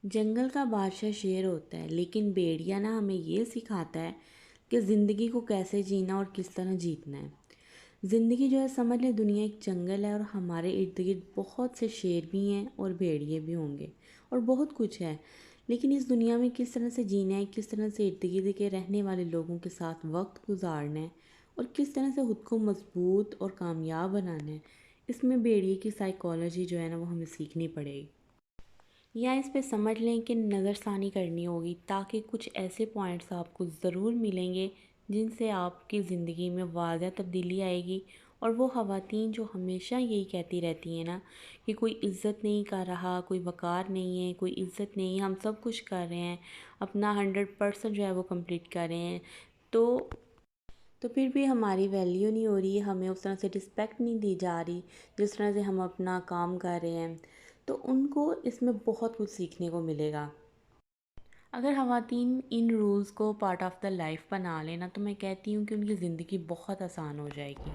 جنگل کا بادشاہ شیر ہوتا ہے لیکن بھیڑیا نا ہمیں یہ سکھاتا ہے کہ زندگی کو کیسے جینا اور کس طرح جیتنا ہے۔ زندگی جو ہے سمجھ لیں دنیا ایک جنگل ہے اور ہمارے ارد گرد بہت سے شیر بھی ہیں اور بھیڑیے بھی ہوں گے اور بہت کچھ ہے، لیکن اس دنیا میں کس طرح سے جینا ہے، کس طرح سے ارد گرد کے رہنے والے لوگوں کے ساتھ وقت گزارنا ہے اور کس طرح سے خود کو مضبوط اور کامیاب بنانا ہے، اس میں بھیڑیے کی سائیکالوجی جو ہے نا وہ ہمیں سیکھنی پڑے گی، یا اس پہ سمجھ لیں کہ نظر ثانی کرنی ہوگی تاکہ کچھ ایسے پوائنٹس آپ کو ضرور ملیں گے جن سے آپ کی زندگی میں واضح تبدیلی آئے گی۔ اور وہ خواتین جو ہمیشہ یہی کہتی رہتی ہیں نا کہ کوئی عزت نہیں کر رہا، کوئی وقار نہیں ہے، کوئی عزت نہیں ہے، ہم سب کچھ کر رہے ہیں، اپنا 100% جو ہے وہ کمپلیٹ کر رہے ہیں، تو پھر بھی ہماری ویلیو نہیں ہو رہی، ہمیں اس طرح سے رسپیکٹ نہیں دی جا رہی جس طرح سے ہم اپنا کام کر رہے ہیں، تو ان کو اس میں بہت کچھ سیکھنے کو ملے گا۔ اگر خواتین ان رولز کو پارٹ آف دا لائف بنا لینا تو میں کہتی ہوں کہ ان کی زندگی بہت آسان ہو جائے گی۔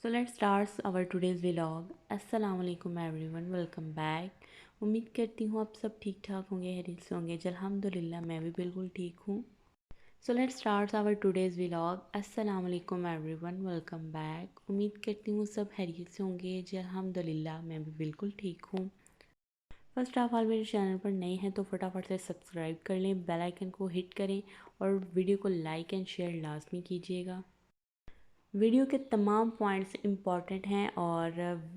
So let's start our today's vlog. السلام علیکم ایوری ون، ویلکم بیک۔ امید کرتی ہوں آپ سب ٹھیک ٹھاک ہوں گے، خیریت سے ہوں گے۔ الحمدللہ میں بھی بالکل ٹھیک ہوں۔ So let's start our today's vlog. السلام علیکم ایوری ون، ویلکم بیک۔ امید کرتی ہوں سب خیریت سے ہوں گے، الحمدللہ میں بھی بالکل ٹھیک ہوں۔ فرسٹ آف آل میرے چینل پر نئے ہیں تو فٹافٹ سے سبسکرائب کر لیں، بیل آئیکن کو ہٹ کریں اور ویڈیو کو لائک اینڈ شیئر لازمی کیجیے گا۔ ویڈیو کے تمام پوائنٹس امپورٹنٹ ہیں اور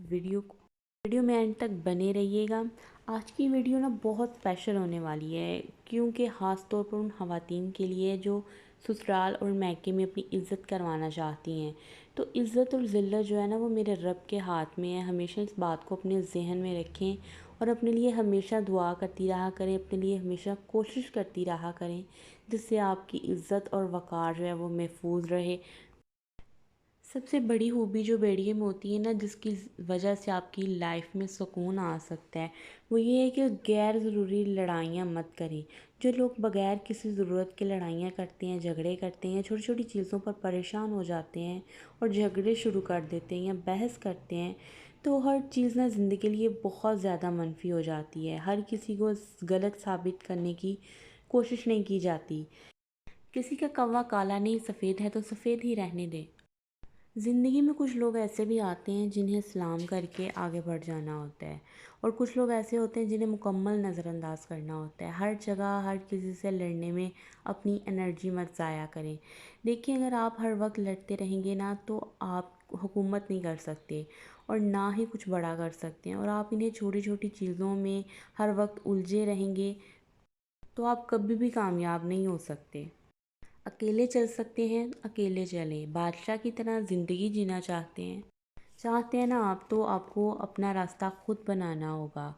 ویڈیو میں اینڈ تک بنے رہیے گا۔ آج کی ویڈیو نا بہت اسپیشل ہونے والی ہے کیونکہ خاص طور پر ان خواتین کے لیے جو سسرال اور میکے میں اپنی عزت کروانا چاہتی ہیں۔ تو عزت اور ذلت جو ہے نا وہ میرے رب کے ہاتھ میں ہے، ہمیشہ اس بات کو اپنے ذہن میں رکھیں اور اپنے لیے ہمیشہ دعا کرتی رہا کریں، اپنے لیے ہمیشہ کوشش کرتی رہا کریں جس سے آپ کی عزت اور وقار جو ہے وہ محفوظ رہے۔ سب سے بڑی خوبی جو بھیڑیے میں ہوتی ہے نا جس کی وجہ سے آپ کی لائف میں سکون آ سکتا ہے وہ یہ ہے کہ غیر ضروری لڑائیاں مت کریں۔ جو لوگ بغیر کسی ضرورت کے لڑائیاں کرتے ہیں، جھگڑے کرتے ہیں، چھوٹی چھوٹی چیزوں پر پریشان ہو جاتے ہیں اور جھگڑے شروع کر دیتے ہیں یا بحث کرتے ہیں، تو ہر چیز نا زندگی کے لیے بہت زیادہ منفی ہو جاتی ہے۔ ہر کسی کو غلط ثابت کرنے کی کوشش نہیں کی جاتی۔ کسی کا کوا کالا نہیں سفید ہے تو سفید ہی رہنے دے۔ زندگی میں کچھ لوگ ایسے بھی آتے ہیں جنہیں سلام کر کے آگے بڑھ جانا ہوتا ہے اور کچھ لوگ ایسے ہوتے ہیں جنہیں مکمل نظر انداز کرنا ہوتا ہے۔ ہر جگہ ہر کسی سے لڑنے میں اپنی انرجی مت ضائع کریں۔ دیکھیں اگر آپ ہر وقت لڑتے رہیں گے نا تو آپ حکومت نہیں کر سکتے اور نہ ہی کچھ بڑا کر سکتے ہیں، اور آپ انہیں چھوٹی چھوٹی چیزوں میں ہر وقت الجھے رہیں گے تو آپ کبھی بھی کامیاب نہیں ہو سکتے۔ اکیلے چل سکتے ہیں، اکیلے چلیں۔ بادشاہ کی طرح زندگی جینا چاہتے ہیں نا آپ تو آپ کو اپنا راستہ خود بنانا ہوگا۔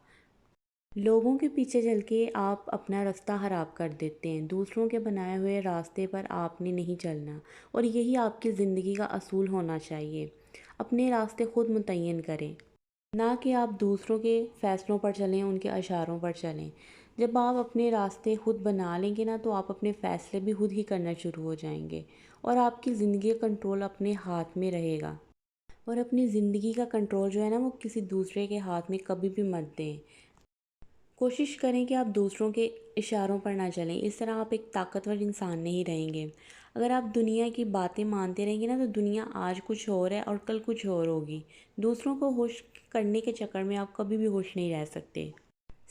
لوگوں کے پیچھے چل کے آپ اپنا راستہ خراب کر دیتے ہیں، دوسروں کے بنائے ہوئے راستے پر آپ نے نہیں چلنا، اور یہی آپ کی زندگی کا اصول ہونا چاہیے۔ اپنے راستے خود متعین کریں، نہ کہ آپ دوسروں کے فیصلوں پر چلیں، ان کے اشاروں پر چلیں۔ جب آپ اپنے راستے خود بنا لیں گے نا تو آپ اپنے فیصلے بھی خود ہی کرنا شروع ہو جائیں گے اور آپ کی زندگی کا کنٹرول اپنے ہاتھ میں رہے گا۔ اور اپنی زندگی کا کنٹرول جو ہے نا وہ کسی دوسرے کے ہاتھ میں کبھی بھی مت دیں۔ کوشش کریں کہ آپ دوسروں کے اشاروں پر نہ چلیں، اس طرح آپ ایک طاقتور انسان نہیں رہیں گے۔ اگر آپ دنیا کی باتیں مانتے رہیں گے نا تو دنیا آج کچھ اور ہے اور کل کچھ اور ہوگی۔ دوسروں کو خوش کرنے کے چکر میں آپ کبھی بھی خوش نہیں رہ سکتے۔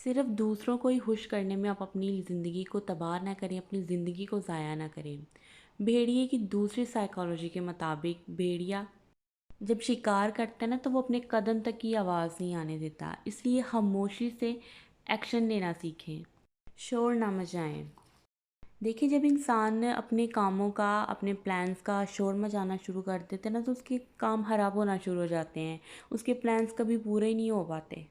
صرف دوسروں کو ہی خوش کرنے میں آپ اپنی زندگی کو تباہ نہ کریں، اپنی زندگی کو ضائع نہ کریں۔ بھیڑیے کی دوسری سائیکالوجی کے مطابق بھیڑیا جب شکار کرتا ہے نا تو وہ اپنے قدم تک کی آواز نہیں آنے دیتا، اس لیے خاموشی سے ایکشن لینا سیکھیں، شور نہ مچائیں۔ دیکھیں جب انسان اپنے کاموں کا، اپنے پلانز کا شور مچانا شروع کر دیتے ہیں نا تو اس کے کام خراب ہونا شروع ہو جاتے ہیں، اس کے پلانز کبھی پورے ہی نہیں ہو پاتے،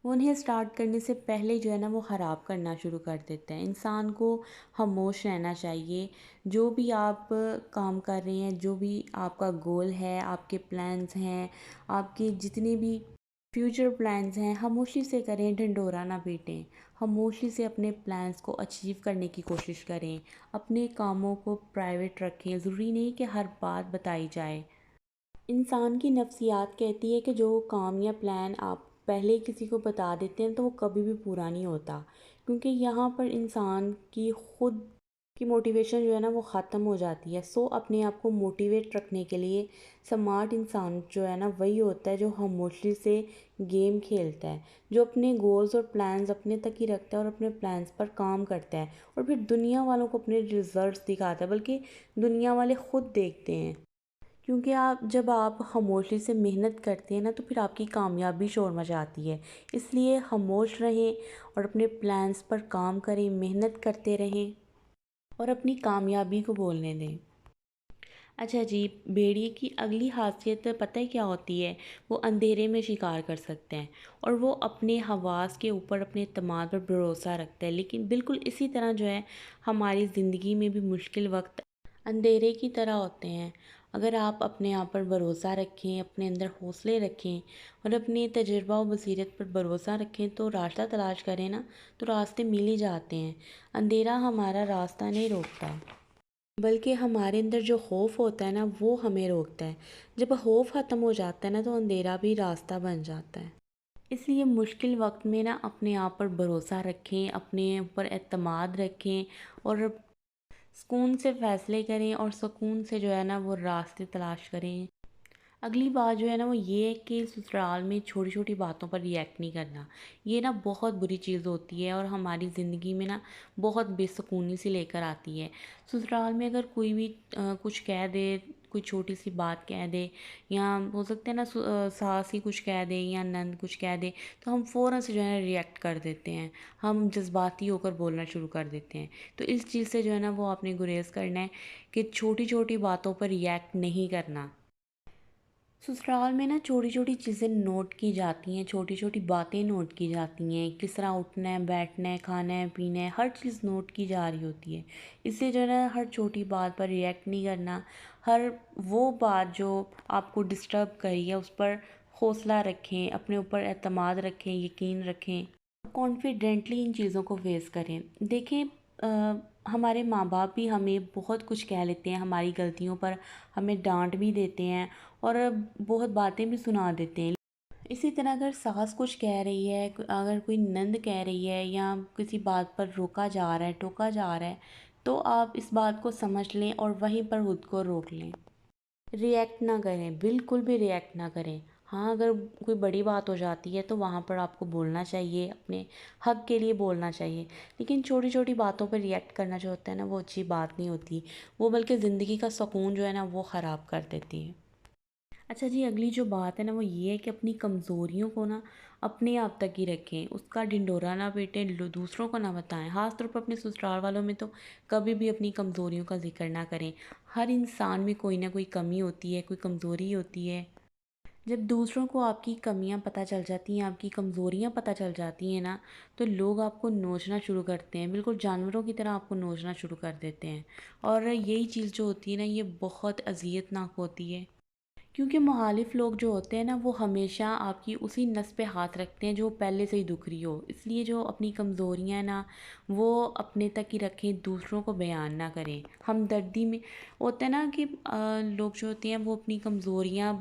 وہ انہیں سٹارٹ کرنے سے پہلے جو ہے نا وہ خراب کرنا شروع کر دیتے ہیں۔ انسان کو خاموش رہنا چاہیے۔ جو بھی آپ کام کر رہے ہیں، جو بھی آپ کا گول ہے، آپ کے پلانز ہیں، آپ کے جتنے بھی فیوچر پلانز ہیں، خاموشی سے کریں، ڈھنڈورا نہ پیٹیں۔ خاموشی سے اپنے پلانز کو اچیو کرنے کی کوشش کریں، اپنے کاموں کو پرائیویٹ رکھیں، ضروری نہیں کہ ہر بات بتائی جائے۔ انسان کی نفسیات کہتی ہے کہ جو کام یا پلان آپ پہلے کسی کو بتا دیتے ہیں تو وہ کبھی بھی پورا نہیں ہوتا، کیونکہ یہاں پر انسان کی خود کی موٹیویشن جو ہے نا وہ ختم ہو جاتی ہے۔ اپنے آپ کو موٹیویٹ رکھنے کے لیے سمارٹ انسان جو ہے نا وہی ہوتا ہے جو خاموشی سے گیم کھیلتا ہے، جو اپنے گولز اور پلانز اپنے تک ہی رکھتا ہے اور اپنے پلانز پر کام کرتا ہے، اور پھر دنیا والوں کو اپنے ریزلٹس دکھاتا ہے، بلکہ دنیا والے خود دیکھتے ہیں، کیونکہ جب آپ خاموشی سے محنت کرتے ہیں نا تو پھر آپ کی کامیابی شور مچاتی ہے۔ اس لیے خاموش رہیں اور اپنے پلانز پر کام کریں، محنت کرتے رہیں اور اپنی کامیابی کو بولنے دیں۔ اچھا جی، بھیڑیے کی اگلی خاصیت پتہ ہے کیا ہوتی ہے؟ وہ اندھیرے میں شکار کر سکتے ہیں اور وہ اپنے حواس کے اوپر اپنے اعتماد پر بھروسہ رکھتے ہیں، لیکن بالکل اسی طرح جو ہے ہماری زندگی میں بھی مشکل وقت اندھیرے کی طرح ہوتے ہیں۔ اگر آپ اپنے آپ پر بھروسہ رکھیں، اپنے اندر حوصلے رکھیں اور اپنے تجربہ و بصیرت پر بھروسہ رکھیں تو راستہ تلاش کریں نا تو راستے مل ہی جاتے ہیں۔ اندھیرا ہمارا راستہ نہیں روکتا، بلکہ ہمارے اندر جو خوف ہوتا ہے نا وہ ہمیں روکتا ہے۔ جب خوف ختم ہو جاتا ہے نا تو اندھیرا بھی راستہ بن جاتا ہے۔ اس لیے مشکل وقت میں نا اپنے آپ پر بھروسہ رکھیں، اپنے اوپر اعتماد رکھیں اور سکون سے فیصلے کریں اور سکون سے جو ہے نا وہ راستے تلاش کریں۔ اگلی بات جو ہے نا وہ یہ ہے کہ سسرال میں چھوٹی چھوٹی باتوں پر ریئیکٹ نہیں کرنا۔ یہ نا بہت بری چیز ہوتی ہے اور ہماری زندگی میں نا بہت بے سکونی سی لے کر آتی ہے۔ سسرال میں اگر کوئی بھی کچھ کہہ دے، کوئی چھوٹی سی بات کہہ دے، یا ہو سکتا ہے نا ساس ہی کچھ کہہ دے یا نند کچھ کہہ دے تو ہم فوراً سے جو ہے نا ریئیکٹ کر دیتے ہیں، ہم جذباتی ہو کر بولنا شروع کر دیتے ہیں۔ تو اس چیز سے جو ہے نا وہ آپ نے گریز کرنا ہے کہ چھوٹی چھوٹی باتوں پر ریئیکٹ نہیں کرنا۔ سسرال میں نا چھوٹی چھوٹی چیزیں نوٹ کی جاتی ہیں، چھوٹی چھوٹی باتیں نوٹ کی جاتی ہیں، کس طرح اٹھنا ہے، بیٹھنا ہے، کھانا ہے، پینا ہے، ہر چیز نوٹ کی جا رہی ہوتی ہے۔ اس سے جو ہے نا ہر چھوٹی بات پر ریئیکٹ نہیں کرنا، ہر وہ بات جو آپ کو ڈسٹرب کری ہے اس پر حوصلہ رکھیں، اپنے اوپر اعتماد رکھیں، یقین رکھیں، کانفیڈنٹلی ان چیزوں کو فیس کریں۔ دیکھیں ہمارے ماں باپ بھی ہمیں بہت کچھ کہہ لیتے ہیں، ہماری غلطیوں پر ہمیں ڈانٹ بھی دیتے ہیں اور بہت باتیں بھی سنا دیتے ہیں۔ اسی طرح اگر ساس کچھ کہہ رہی ہے، اگر کوئی نند کہہ رہی ہے یا کسی بات پر روکا جا رہا ہے، ٹوکا جا رہا ہے، تو آپ اس بات کو سمجھ لیں اور وہیں پر خود کو روک لیں۔ ریئیکٹ نہ کریں، بالکل بھی ریئیکٹ نہ کریں۔ ہاں اگر کوئی بڑی بات ہو جاتی ہے تو وہاں پر آپ کو بولنا چاہیے، اپنے حق کے لیے بولنا چاہیے، لیکن چھوٹی چھوٹی باتوں پر ریئیکٹ کرنا جو ہوتا ہے نا وہ اچھی بات نہیں ہوتی، وہ بلکہ زندگی کا سکون جو ہے نا وہ خراب کر دیتی ہے۔ اچھا جی، اگلی جو بات ہے نا وہ یہ ہے کہ اپنی کمزوریوں کو نا اپنے آپ تک ہی رکھیں، اس کا ڈنڈورا نہ پیٹیں، دوسروں کو نہ بتائیں، خاص طور پر اپنے سسرال والوں میں تو کبھی بھی اپنی کمزوریوں کا ذکر نہ کریں۔ ہر انسان میں کوئی نہ کوئی کمی ہوتی ہے، کوئی کمزوری ہوتی ہے۔ جب دوسروں کو آپ کی کمیاں پتہ چل جاتی ہیں، آپ کی کمزوریاں پتہ چل جاتی ہیں نا تو لوگ آپ کو نوچنا شروع کرتے ہیں، بالکل جانوروں کی طرح آپ کو نوچنا شروع کر دیتے ہیں، اور یہی چیز جو ہوتی ہے نا یہ بہت اذیت ناک ہوتی ہے، کیونکہ مخالف لوگ جو ہوتے ہیں نا وہ ہمیشہ آپ کی اسی نس پہ ہاتھ رکھتے ہیں جو پہلے سے ہی دکھ رہی ہو۔ اس لیے جو اپنی کمزوریاں ہیں نا وہ اپنے تک ہی رکھیں، دوسروں کو بیان نہ کریں۔ ہمدردی میں ہوتا ہے نا کہ لوگ جو ہوتے ہیں وہ اپنی کمزوریاں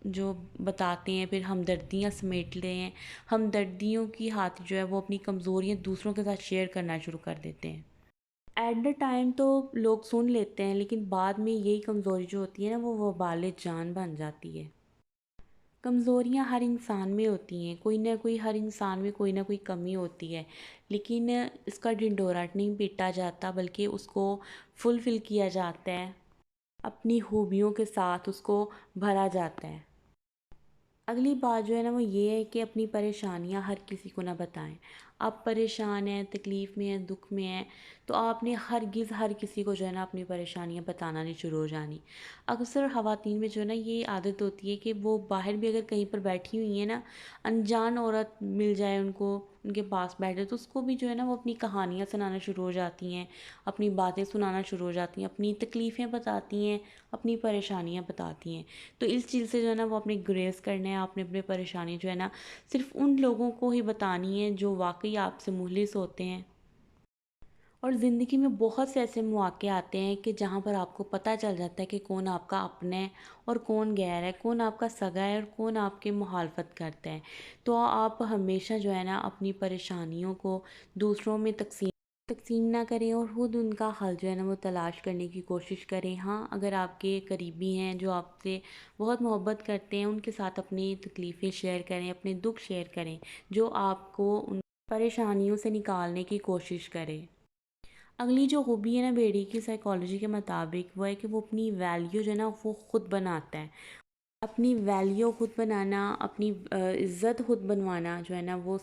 جو بتاتے ہیں پھر ہمدردیاں سمیٹتے ہیں، ہمدردیوں کی خاطر جو ہے وہ اپنی کمزوریاں دوسروں کے ساتھ شیئر کرنا شروع کر دیتے ہیں۔ ایٹ دا ٹائم تو لوگ سن لیتے ہیں، لیکن بعد میں یہی کمزوری جو ہوتی ہے نا وہ وبال جان بن جاتی ہے۔ کمزوریاں ہر انسان میں ہوتی ہیں، کوئی نہ کوئی، ہر انسان میں کوئی نہ کوئی کمی ہوتی ہے، لیکن اس کا ڈنڈورا نہیں پیٹا جاتا بلکہ اس کو فلفل کیا جاتا ہے، اپنی خوبیوں کے ساتھ اس کو بھرا جاتا ہے۔ اگلی بات جو ہے نا وہ یہ ہے کہ اپنی پریشانیاں ہر کسی کو نہ بتائیں۔ آپ پریشان ہیں، تکلیف میں ہیں، دکھ میں ہیں تو آپ نے ہرگز ہر کسی کو جو ہے نا اپنی پریشانیاں بتانا نہیں شروع ہو جانی۔ اکثر خواتین میں جو ہے نا یہ عادت ہوتی ہے کہ وہ باہر بھی اگر کہیں پر بیٹھی ہوئی ہیں نا، انجان عورت مل جائے ان کو، ان کے پاس بیٹھے تو اس کو بھی جو ہے نا وہ اپنی کہانیاں سنانا شروع ہو جاتی ہیں، اپنی باتیں سنانا شروع ہو جاتی ہیں، اپنی تکلیفیں بتاتی ہیں، اپنی پریشانیاں بتاتی ہیں۔ تو اس چیز سے جو ہے نا وہ اپنے گریز کرنا ہے، آپ نے اپنے پریشانی جو ہے نا صرف ان لوگوں کو ہی بتانی ہے جو واقعی آپ سے مخلص ہوتے ہیں اور زندگی میں بہت سے ایسے مواقع آتے ہیں کہ جہاں پر آپ کو پتہ چل جاتا ہے کہ کون آپ کا اپنا ہے اور کون غیر ہے، کون آپ کا سگا ہے اور کون آپ کی مخالفت کرتا ہے۔ تو آپ ہمیشہ جو ہے نا اپنی پریشانیوں کو دوسروں میں تقسیم نہ کریں اور خود ان کا حل جو ہے نا وہ تلاش کرنے کی کوشش کریں۔ ہاں، اگر آپ کے قریبی ہیں جو آپ سے بہت محبت کرتے ہیں، ان کے ساتھ اپنی تکلیفیں شیئر کریں، اپنے دکھ شیئر کریں، جو آپ کو ان پریشانیوں سے نکالنے کی کوشش کریں۔ اگلی جو خوبی ہے نا بھیڑی کی سائیکالوجی کے مطابق، وہ ہے کہ وہ اپنی ویلیو جو ہے نا وہ خود بناتا ہے۔ اپنی ویلیو خود بنانا، اپنی عزت خود بنوانا جو ہے نا وہ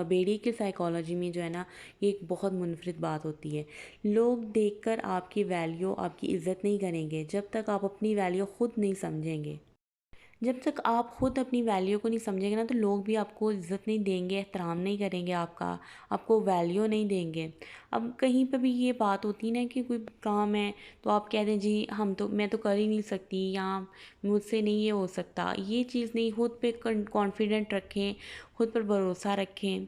بیڑی کی سائیکالوجی میں جو ہے نا یہ ایک بہت منفرد بات ہوتی ہے۔ لوگ دیکھ کر آپ کی ویلیو، آپ کی عزت نہیں کریں گے جب تک آپ اپنی ویلیو خود نہیں سمجھیں گے۔ جب تک آپ خود اپنی ویلیو کو نہیں سمجھیں گے نا تو لوگ بھی آپ کو عزت نہیں دیں گے، احترام نہیں کریں گے آپ کا، آپ کو ویلیو نہیں دیں گے۔ اب کہیں پہ بھی یہ بات ہوتی ہے نا کہ کوئی کام ہے تو آپ کہہ دیں جی میں تو کر ہی نہیں سکتی، یا مجھ سے نہیں یہ ہو سکتا۔ یہ چیز نہیں، خود پہ کانفیڈنٹ رکھیں، خود پر بھروسہ رکھیں،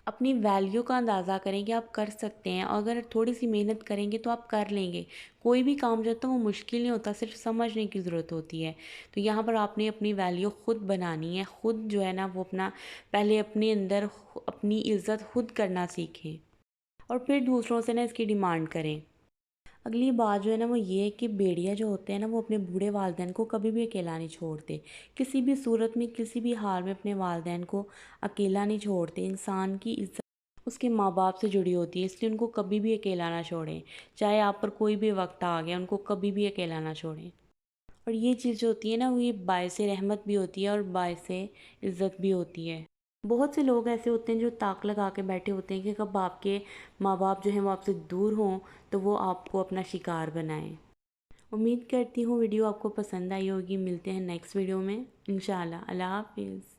اپنی ویلیو کا اندازہ کریں کہ آپ کر سکتے ہیں، اور اگر تھوڑی سی محنت کریں گے تو آپ کر لیں گے۔ کوئی بھی کام جو ہوتا ہے وہ مشکل نہیں ہوتا، صرف سمجھنے کی ضرورت ہوتی ہے۔ تو یہاں پر آپ نے اپنی ویلیو خود بنانی ہے، خود جو ہے نا وہ پہلے اپنے اندر اپنی عزت خود کرنا سیکھیں اور پھر دوسروں سے نا اس کی ڈیمانڈ کریں۔ اگلی بات جو ہے نا وہ یہ ہے کہ بھیڑیا جو ہوتے ہیں نا وہ اپنے بوڑھے والدین کو کبھی بھی اکیلا نہیں چھوڑتے، کسی بھی صورت میں، کسی بھی حال میں اپنے والدین کو اکیلا نہیں چھوڑتے۔ انسان کی عزت اس کے ماں باپ سے جڑی ہوتی ہے، اس لیے ان کو کبھی بھی اکیلا نہ چھوڑیں، چاہے آپ پر کوئی بھی وقت آ گیا، ان کو کبھی بھی اکیلا نہ چھوڑیں۔ اور یہ چیز جو ہوتی ہے نا وہ یہ باعث رحمت بھی ہوتی ہے اور باعث عزت بھی ہوتی ہے۔ بہت سے لوگ ایسے ہوتے ہیں جو طاق لگا کے بیٹھے ہوتے ہیں کہ کب آپ کے ماں باپ جو ہیں وہ آپ سے دور ہوں تو وہ آپ کو اپنا شکار بنائیں۔ امید کرتی ہوں ویڈیو آپ کو پسند آئی ہوگی۔ ملتے ہیں نیکسٹ ویڈیو میں انشاءاللہ۔ اللہ حافظ۔